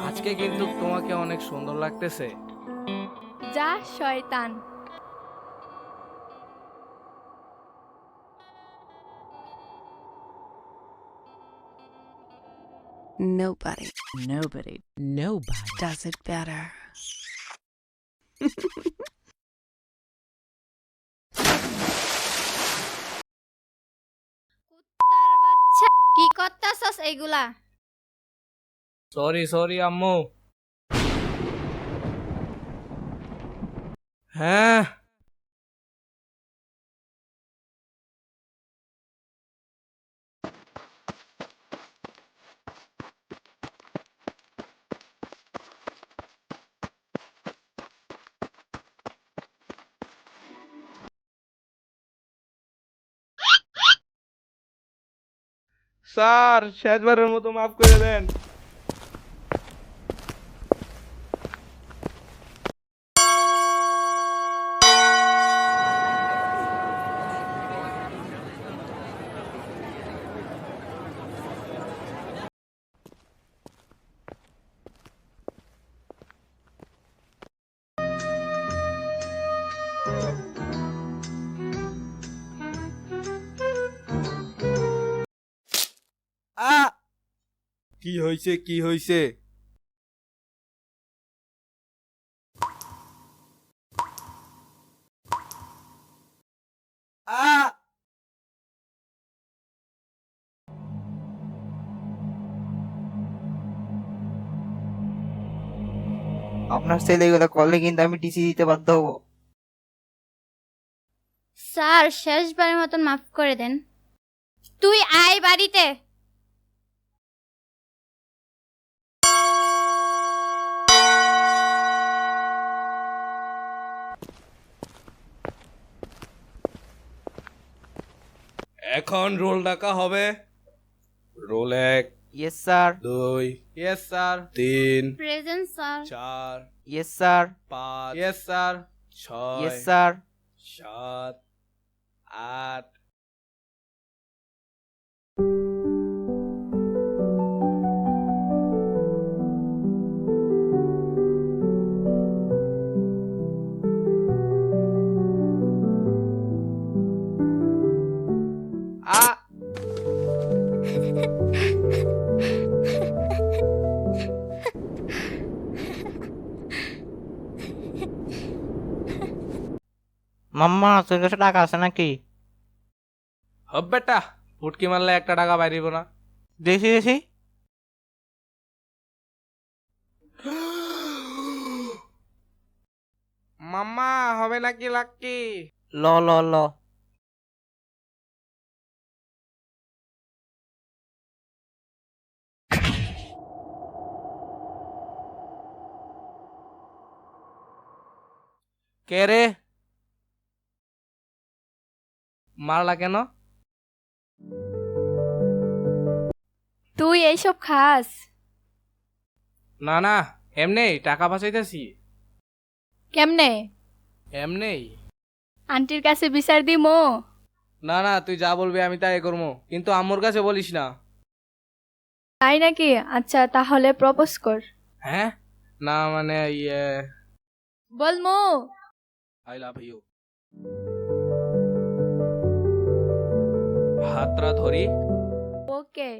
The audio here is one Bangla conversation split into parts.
আজকে কিন্তু তোমাকে অনেক সুন্দর লাগতেছে। যা শয়তান। Nobody does it better. কুত্তার বাচ্চা, কি করতাছস এইগুলা? সরি সরি আম্মু। হ্যাঁ, স্যার শেষবারের মতো মাফ করে দেন। কি হয়েছে কি হয়েছে? আপনার ছেলে এগুলো করলে কিন্তু আমি টিসি দিতে বাধ্য হবো। স্যার শেষবারের মতন মাফ করে দেন। তুই আয় বাড়িতে। এখন রোল ডাকা হবে। Roll 1, yes sir. 2, yes sir, 3, present sir. 4, yes sir. 5, yes sir, 6, yes sir. 7, 8। মাম্মা তোর কাছে টাকা আছে নাকি? হব বেটা, ফুটকি মারলে একটা টাকা বাইরিব না। দেখি দেখি। মাম্মা হবে নাকি লাক্কি? ল ল ল। কে রে? মারলা কেন? তুই এইসব খাস? না না, এমনি টাকা বাঁচাইতেছি। কেমনে? এমনি। আন্টির কাছে বিচার দিমো? না না, তুই যা বলবি আমি তাই করবো, কিন্তু আম্মুর কাছে বলিস না। তাই নাকি? আচ্ছা তাহলে প্রপোজ কর। হ্যাঁ? না মানে বলমু? I love you. হাতরা ধরি। ওকে।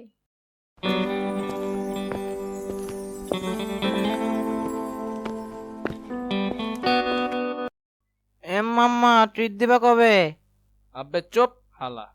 মাম্মা ট্রিট দিবা কবে? আব্বে চুপ হালা।